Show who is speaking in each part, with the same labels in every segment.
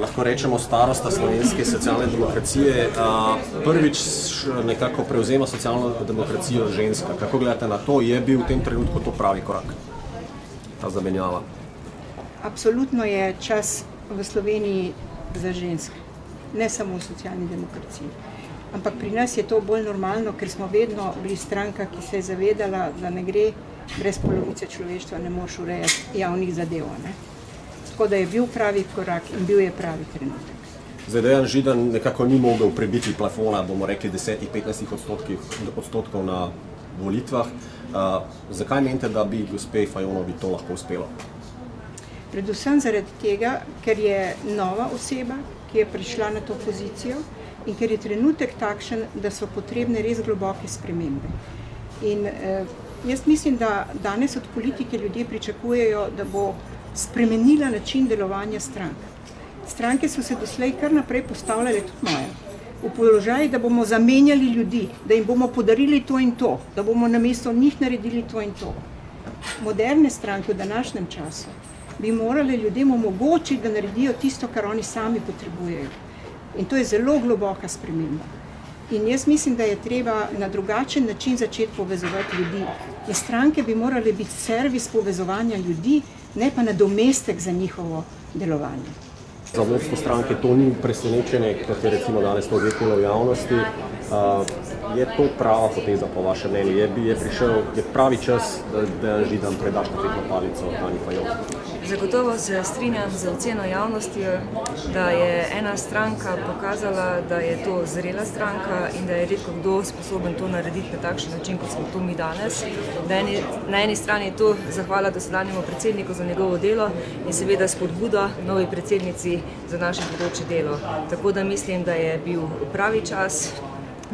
Speaker 1: Lahko rečemo starosta slovenske socialne demokracije. Prvič nekako prevzema socialno demokracijo ženska. Kako gledate na to? Je bil v tem trenutku to pravi korak, ta zamenjava?
Speaker 2: Absolutno je čas v Sloveniji za ženske, ne samo v socialni demokraciji. Ampak pri nas je to bolj normalno, ker smo vedno bili stranka, ki se je zavedala, da ne gre brez polovice človeštva, ne moreš urejati javnih zadev. Tako da je bil pravi korak in bil je pravi trenutek.
Speaker 1: Zdaj, Dejan Židan nekako ni mogel prebiti plafona, bomo rekli 10-15 odstotkov na volitvah. Zakaj menite, da bi gospe Fajonovi to lahko uspelo?
Speaker 2: Predvsem zaradi tega, ker je nova oseba, ki je prišla na to pozicijo in ker je trenutek takšen, da so potrebne res globoke spremembe. In jaz mislim, da danes od politike ljudje pričakujejo, da bo spremenila način delovanja strank. Stranke so se doslej kar naprej postavljale, tudi moja, v položaj, da bomo zamenjali ljudi, da jim bomo podarili to in to, da bomo namesto njih naredili to in to. Moderne stranke v današnjem času bi morali ljudem omogočiti, da naredijo tisto, kar oni sami potrebujejo. In to je zelo globoka sprememba. In jaz mislim, da je treba na drugačen način začeti povezovati ljudi. In stranke bi morali biti servis povezovanja ljudi, ne pa nadomestek za njihovo delovanje.
Speaker 1: Za vodstvo stranke to ni presenečenje, kot je recimo danes to odjeknilo v javnosti. Je to prava poteza po vašem mnenju? Je pravi čas, da Dejan Židan preda štafetno palico Tanji Fajon?
Speaker 3: Zagotovo se strinjam z oceno javnosti, da je ena stranka pokazala, da je to zrela stranka in da je redko kdo sposoben to narediti na takšen način, kot smo to mi danes. Na eni strani je to zahvala dosedanjemu predsedniku za njegovo delo in seveda spodbuda novi predsednici za naše bodoče delo. Tako da mislim, da je bil pravi čas,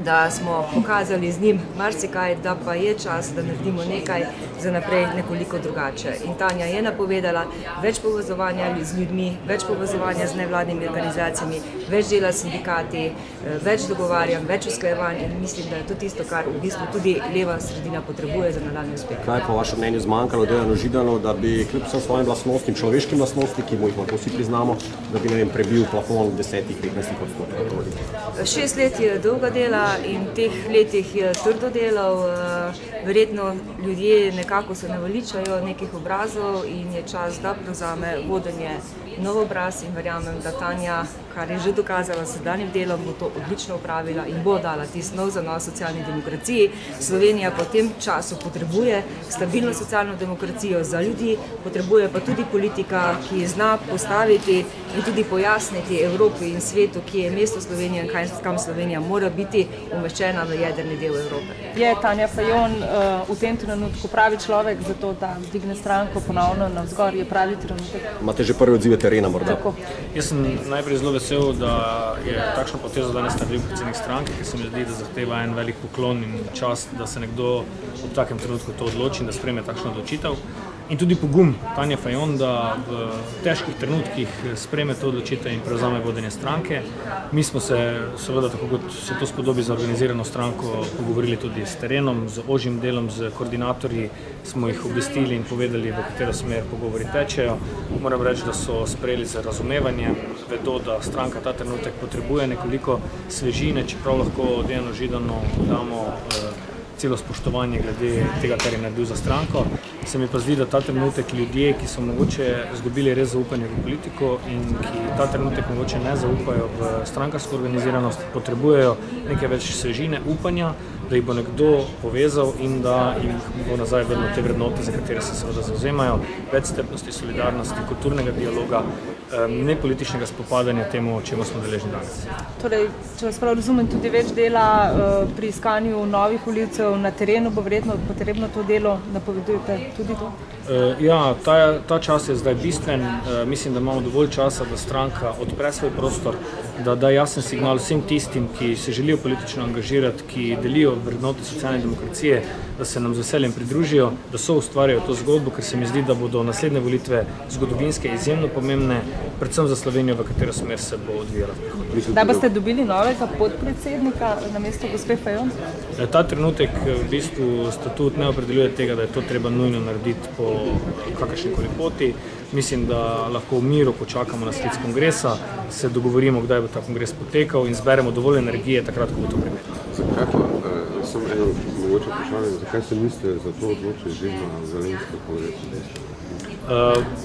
Speaker 3: da smo pokazali z njim marsikaj, da pa je čas, da naredimo nekaj za naprej nekoliko drugače. In Tanja je napovedala več povezovanja z ljudmi, več povezovanja z nevladnimi organizacijami, več dela s sindikati, več dogovarjanj, več usklajevanj in mislim, da je to tisto, kar v bistvu tudi leva sredina potrebuje za nadaljnji uspeh.
Speaker 1: Kaj je po vašem mnenju zmanjkalo Dejanu Židanu, da bi kljub vsem svojim lastnostim, človeškim lastnostim, ki mu jih lahko vsi priznamo, da bi prebil plafon 10-15 odstotkov?
Speaker 3: 6 let je dolga dela in v teh letih je trdo delal, verjetno ljudje nekako se naveličajo nekih obrazov in je čas, da prevzame vodenje nov obraz in verjamem, da Tanja, kar je že dokazala s sedanjim delom, bo to odlično upravila in bo dala tisti nov zanos socialni demokraciji. Slovenija pa v tem času potrebuje stabilno socialno demokracijo za ljudi, potrebuje pa tudi politika, ki zna postaviti in tudi pojasniti Evropi in svetu, ki je mesto Slovenije in kam Slovenija mora biti umeščena v jedrni del Evrope.
Speaker 4: Je Tanja Fajon v tem trenutku pravi človek za to, da digne stranko ponovno navzgor, je pravi trenutek?
Speaker 1: Imate že prve odzive terena morda?
Speaker 4: Tako.
Speaker 5: Jaz sem najprej zelo vesel, da je takšno potezo danes naredil predsednik stranke, ker se mi zdi, da zahteva en velik poklon in čast, da se nekdo v takem trenutku to odloči in da sprejme takšno odločitev. In tudi pogum Tanje Fajon, da v težkih trenutkih sprejme to odločitev in prevzame vodenje stranke. Mi smo se, seveda, tako kot se to spodobi za organizirano stranko, pogovorili tudi s terenom, z ožjim delom, z koordinatorji, smo jih obvestili in povedali, v katero smer pogovori tečejo. Moram reči, da so sprejeli za razumevanje, vedo, da stranka ta trenutek potrebuje nekoliko svežine, čeprav lahko Dejanu Židanu damo celo spoštovanje glede tega, kar je naredil za stranko. Se mi pa zdi, da ta trenutek ljudje, ki so mogoče izgubili res zaupanje v politiko in ki ta trenutek mogoče ne zaupajo v strankarsko organiziranost, potrebujejo nekaj več svežine, upanja, da jih bo nekdo povezal in da jim bo nazaj vedno te vrednote, za katere se seveda zauzemajo, več strpnosti, solidarnosti, kulturnega dialoga, ne političnega spopadanja temu, čemu smo deležni danes.
Speaker 4: Torej, če vas prav razumem, tudi več dela pri iskanju novih volivcev na terenu bo verjetno potrebno to delo, napovedujete tudi to?
Speaker 5: Ja, ta čas je zdaj bistven. Mislim, da imamo dovolj časa, da stranka odpre svoj prostor, da da jasen signal vsem tistim, ki se želijo politično angažirati, ki delijo vrednote socialne demokracije, da se nam z veseljem pridružijo, da soustvarjajo to zgodbo, ker se mi zdi, da bodo naslednje volitve zgodovinske izjemno pomembne, predvsem za Slovenijo, v katero smer se bo odvijala.
Speaker 4: Da boste dobili novega podpredsednika namesto gospe Fajon?
Speaker 5: Ta trenutek v bistvu statut ne opredeljuje tega, da je to treba nujno narediti po kakršnikoli poti. Mislim, da lahko v miru počakamo na sklic kongresa, se dogovorimo, kdaj bo ta kongres potekal in zberemo dovolj energije takrat, ko bo to primerno.
Speaker 6: Zakaj pa, samo eno mogoče vprašanje, zakaj se niste za to odločili že na Zelenskem kongresu?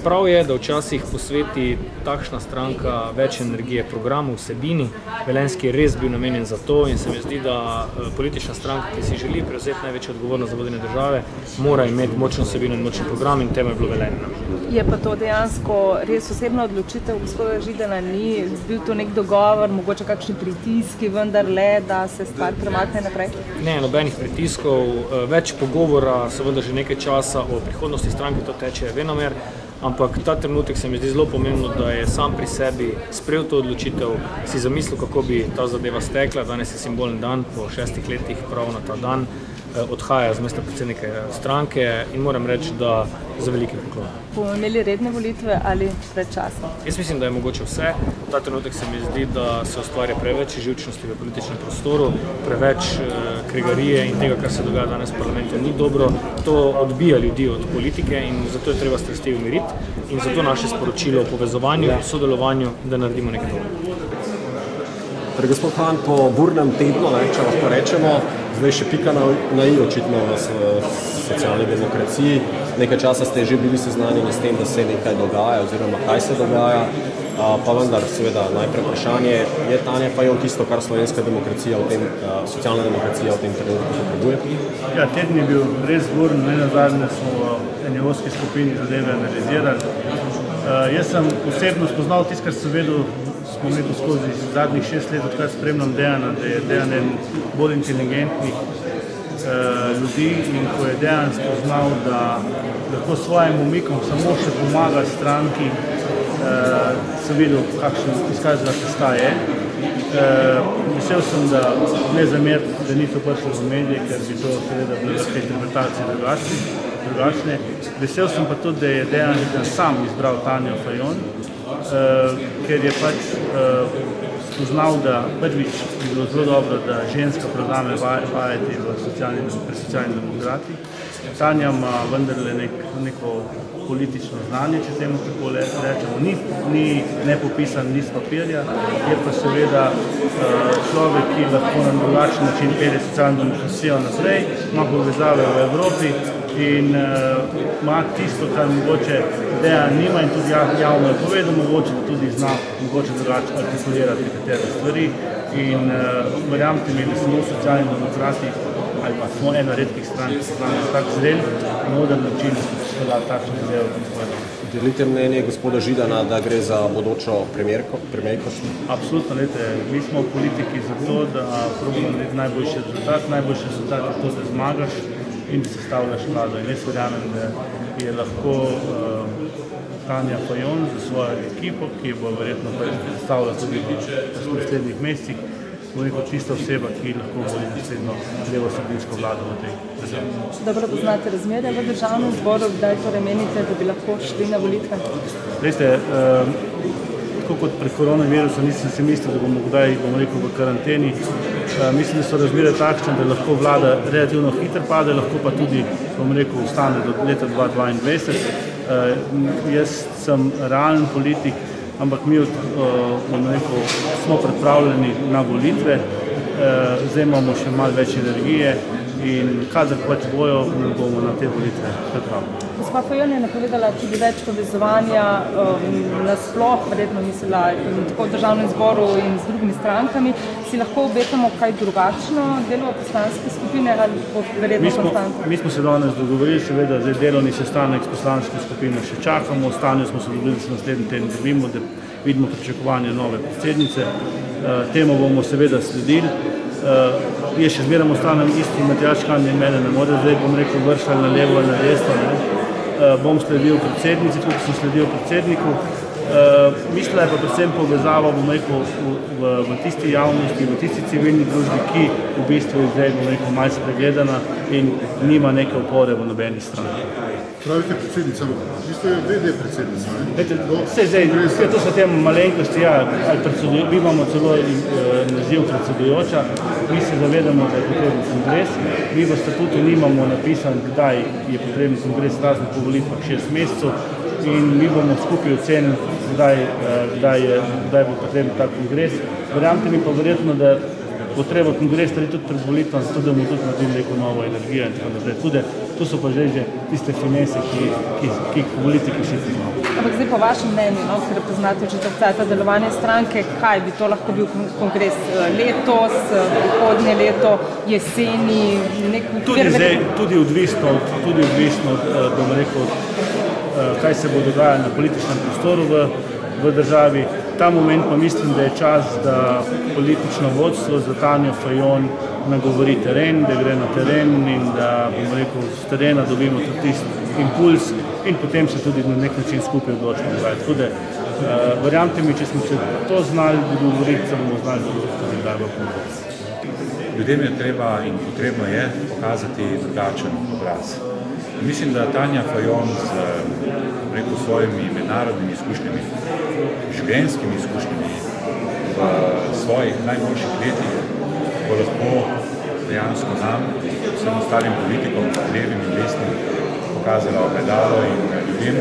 Speaker 5: Prav je, da včasih posveti takšna stranka več energije programu, vsebini. Velenjski je res bil namenjen za to in se mi zdi, da politična stranka, ki si želi prevzeti največjo odgovornost za vodenje države, mora imeti močno vsebino in močen program in temu je bilo Velenje namenjeno.
Speaker 4: Je pa to dejansko res osebna odločitev gospoda Židana, ni bil to nek dogovor, mogoče kakšni pritiski vendarle, da se stvar premakne naprej?
Speaker 5: Ne, nobenih pritiskov, več pogovora, seveda že nekaj časa o prihodnosti stranke, to teče venomer, ampak ta trenutek se mi zdi zelo pomembno, da je sam pri sebi sprejel to odločitev, si zamislil, kako bi ta zadeva stekla. Danes je simbolen dan, po 6 letih prav na ta dan odhaja z mesta predsednika stranke in moram reči, da za veliki poklon.
Speaker 4: Bomo imeli redne volitve ali predčasno?
Speaker 5: Jaz mislim, da je mogoče vse. Ta trenutek se mi zdi, da se ustvarja preveč živčnosti v političnem prostoru, preveč kregarije in tega, kar se dogaja danes v parlamentu, ni dobro. To odbija ljudi od politike in zato je treba strasti umiriti in zato naše sporočilo o povezovanju, o sodelovanju, da naredimo nekaj dobrega.
Speaker 1: Torej, gospod Han, po burnem tednu, če lahko rečemo, zdaj še pika na i očitno v socialni demokraciji. Nekaj časa ste že bili seznanjeni s tem, da se nekaj dogaja oziroma kaj se dogaja, pa vendar seveda najprej vprašanje, je Tanja Fajon tisto, kar slovenska demokracija, socialna demokracija v tem trenutku potrebuje?
Speaker 7: Ja, teden je bil res buren, nenazadnje smo v NGO-ski skupini zadeve analizirali. Jaz sem osebno spoznal tisto, kar sem vedel, smo imeli skozi zadnjih 6 let, odkar spremljam Dejana, da je Dejan en bolj inteligentnih ljudi in ko je Dejan spoznal, da lahko svojim umikom samo še pomaga stranki, sem videl, kakšen izkazala testa je. Vesel sem, da ne zameriti, da ni to prišlo v medije, ker bi to seveda bile lahke interpretacije drugačne. Vesel sem pa tudi, da je Dejan sam izbral Tanjo Fajon, ker je pač spoznal, da prvič bi bilo zelo dobro, da ženska prevzame vajeti pri socialnih demokratih. Tanja ima vendarle neko politično znanje, če temu tako rečemo. Ni nepopisan list papirja, je pa seveda človek, ki lahko na drugačen način pelje socialno demokracijo naprej, ima povezave v Evropi in ima tisto, kar mogoče Dejan nima in tudi javno je povedal, mogoče tudi zna drugače artikulirati nekatere stvari in verjamete mi, da samo socialni demokrati ali pa smo ena redkih strank, ki se znamo tak zrel in moder način podati takšne izjave.
Speaker 1: Delite mnenje gospoda Židana, da gre za bodočo premijerko?
Speaker 7: Absolutno, mi smo v politiki zato, da probamo narediti najboljši rezultat. Najboljši rezultat je to, da zmagaš in da sestavljaš vlado. In jaz verjamem, da je lahko Tanja Fajon za svojo ekipo, ki bo verjetno sestavila tudi v naslednjih mesecih, bo neko čista oseba, ki lahko vodi naslednjo levo-sredinsko vlado v tej državi.
Speaker 4: Dobro poznate razmerje v državnem zboru, kdaj torej menite, da bi lahko šli na volitve?
Speaker 7: Veste, tako kot pri koronavirusu nisem si mislil, da bomo kdaj, v karanteni. Mislim, da so razmere takšne, da lahko vlada relativno hitro pade, lahko pa tudi, ostane do leta 2022. Jaz sem realen politik, ampak mi smo pripravljeni na volitve, zdaj imamo še malo več energije in kadar pač bojo, bomo na te volitve pripravljeni.
Speaker 4: Gospa Fajon je napovedala tudi več povezovanja nasploh, verjetno mislila tako v državnem zboru in z drugimi strankami. Si lahko obetamo kaj drugačno delo poslanske skupine ali verjetno konstantno?
Speaker 7: Mi smo se danes dogovorili, seveda zdaj delovni sestanek s poslansko skupino še čakamo, o stanju smo se dogovorili, da se naslednji teden dobimo, da vidimo pričakovanje nove predsednice. Temu bomo seveda sledili. Je še zmeraj ostanem isti Matjaž Han in mene ne more, zdaj vršal na levo ali na desno. Bom sledil predsednici, tudi sem sledil predsedniku. Mislila je pa predvsem povezava, v tisti javnosti, v tisti civilni družbi, ki v bistvu je zdaj, malce pregledana in nima neke opore v nobeni strani.
Speaker 8: Pravite predsednica, vi ste VD predsednica, ne?
Speaker 7: To so te malenkosti, mi imamo celo naziv predsedujoča, mi se zavedamo, da je potreben kongres, mi v statutu nimamo napisan, kdaj je potreben kongres, razen po volitvah 6 mesecev, in mi bomo skupaj ocenili, kdaj bo potreben ta kongres. Verjamete mi pa verjetno, da bo treba kongres narediti tudi pred volitvami, zato da bomo tudi naredili neko novo energijo in tako naprej. Tu so pa že tiste finese, ki jih politiki vsi poznamo.
Speaker 4: Ampak zdaj po vašem mnenju, ker poznate že ta delovanje stranke, kaj bi to lahko bil kongres letos, prihodnje leto, jeseni,
Speaker 7: Tudi odvisno, bom rekel, kaj se bo dogajalo na političnem prostoru v državi. Ta moment pa mislim, da je čas, da politično vodstvo za Tanjo Fajon nagovori teren, da gre na teren in da, bom rekel, z terena dobimo tudi tisti impuls in potem se tudi na nek način skupaj odločimo. Tako da, verjamete mi, če smo se to znali dogovoriti, se bomo znali dogovoriti tudi kdaj bo kongres.
Speaker 9: Ljudem je treba in potrebno je pokazati drugačen obraz. Mislim, da Tanja Fajon z svojimi mednarodnimi izkušnjami, življenjskimi izkušnjami v svojih najboljših letih bo lahko dejansko nam, vsem ostalim politikom, levim in desnim, pokazala ogledalo in ljudem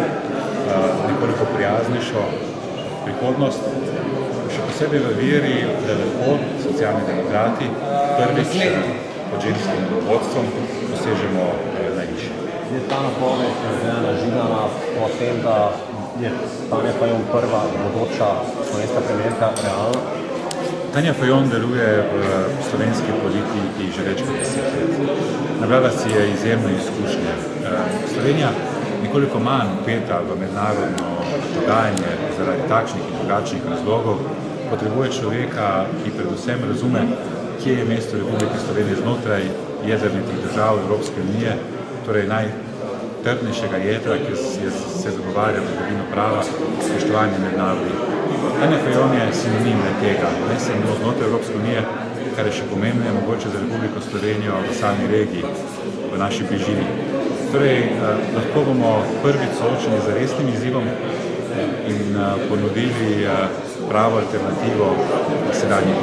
Speaker 9: nekoliko prijaznejšo prihodnost. Še posebej v veri, da lahko socialni demokrati prvič pod ženskim vodstvom dosežemo najvišje.
Speaker 1: Je ta napoved Dejana Židana o tem, da je Tanja Fajon prva bodoča slovenska premijerka realna?
Speaker 9: Tanja Fajon deluje v slovenski politiki že več kot 10 let. Nabrala si je izjemne izkušnje. Slovenija nekoliko manj vpeta v mednarodno dogajanje zaradi takšnih in drugačnih razlogov, potrebuje človeka, ki predvsem razume, kje je mesto Republike Slovenije znotraj jedrnih držav Evropske unije, torej najtrdnejšega jedra, ki se zagovarja vladavino prava, spoštovanje med narodi. Tanja Fajon je sinonim tega, ne samo znotraj Evropske unije, kar je še pomembneje mogoče za Republiko Slovenijo v sami regiji, v naši bližini. Torej, lahko bomo prvič soočeni z resnim izzivom in ponudili pravo alternativo sedanjim.